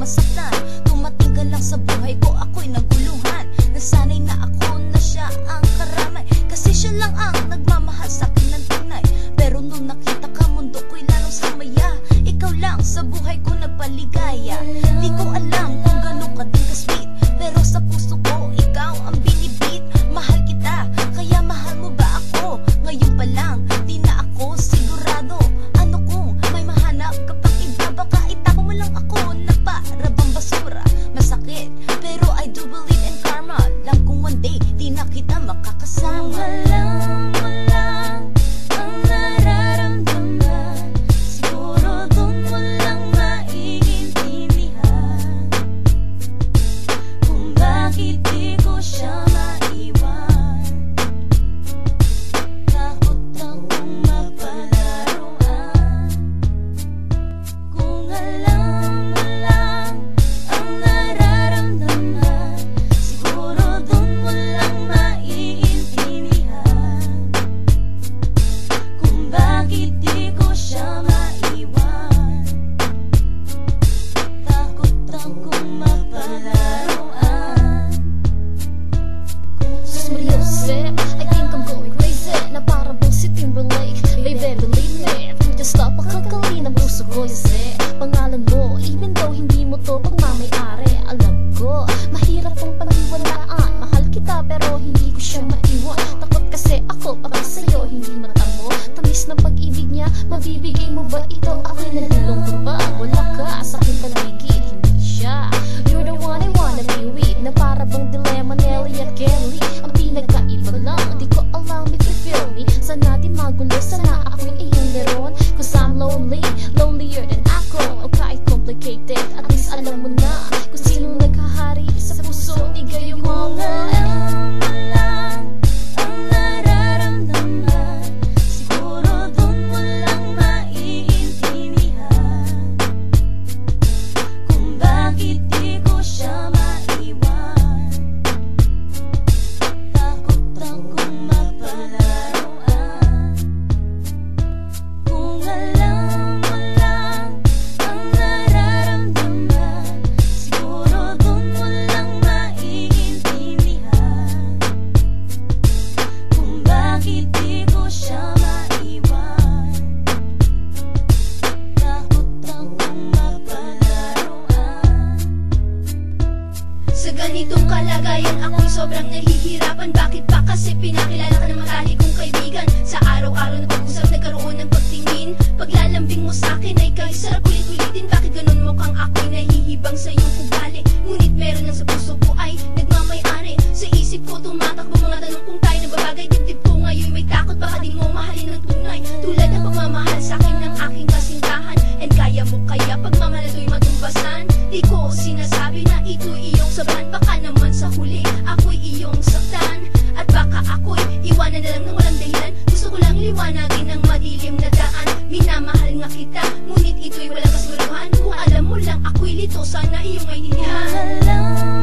masaktan. Tumating ka lang sa buhay ko, ako'y naguluhan. Nasanay na ako na siya ang karamay, kasi siya lang ang nagmamahal sa'kin ng tunay. Pero nung nakita ka, mundo ko'y lalong sumaya. Ikaw lang sa buhay ko nagpaligaya. Di ko alam kung gano'n ka din ka-sweet, pero sa puso ko ikaw ang binibit. Mahal kita, kaya mahal mo ba ako? Ngayon pa lang, di na ako sigurado. Ano kung may mahanap ka pang iba? Baka itapo mo lang ako na para bang basura. Masakit, pero I do believe in karma. Lang kung one day, di na kita makakasama. Walang ang nararamdaman, siguro dun mo lang maiintindihan kung bakit di ko siya maiwan. Takot akong mapalaruan. Kung alam mo lang ang nararamdaman, siguro dun mo lang maiintindihan kung bakit di ko siya maiwan. Takot akong mapalaruan. Seryoso, I think I'm going crazy, na para bang si Timberlake. Baby, believe me, just stop pakakali ng puso ko, you say. Pangalan mo, even though hindi mo to pagmamayari. Alam ko, mahirap ang paniwalaan. Mahal kita pero hindi ko siya maiwan. Takot kasi ako para sa'yo, hindi matamo. Tamis ng pag-ibig niya, mabibigay mo ba ito? Ako'y nalulungkot ba? Wala ka sa aking paligid, hindi siya. You're the one I wanna be with, na para bang dilemma Nelly at Kelly. Ang pinagkaiba lang, di ko alam if you feel me. Sana di magulo, sana ako'y iyong meron. Cause I'm lonely, lonelier than ako. O kahit complicated, at least alam mo na kung sinong naghahari sa puso. Di gayo mo Alam mo lang ang nararamdaman, siguro dun mo lang maiintindihan kung bakit di ko siya maiwan. Takot akong mapalaruan. Kung alam mo lang ang nararamdaman, siguro dun mo lang maiintindihan kung bakit di ko siya maiwan. Takot akong mapalaruan. Sa ganitong kalagayan ako'y sobrang nahihirapan. Bakit ba? Kasi pinakilala ka ng matali kong kaibigan. Sa araw-araw na pag-usap nagkaroon ng pagtingin. Paglalambing mo sa'kin ay kay sarap ulit-ulitin. Bakit ganun mukhang ako'y nahihibang sa iyong ugali? Ngunit meron lang sa puso ko ay nagmamayari. Sa isip ko tumatakbo mga tanong kung tayo nababagay. Dibdib ko ngayon may takot, baka di mo mahalin ng tunay. Tulad ng pagmamahal sa'kin ng aking kasintahan. And kaya mo kaya pagmamahal ito'y matumbasan? Di ko sinasabi na ito'y iyong sabahan. Baka naman sa huli ako'y iyong saktan. At baka ako'y iwanan na lang ng walang dahilan. Gusto ko lang liwanagin ang madilim na daan. Minamahal nga kita, ngunit ito'y walang kasiguruhan. Kung alam mo lang ako'y lito, sana iyong maintindihan. Alam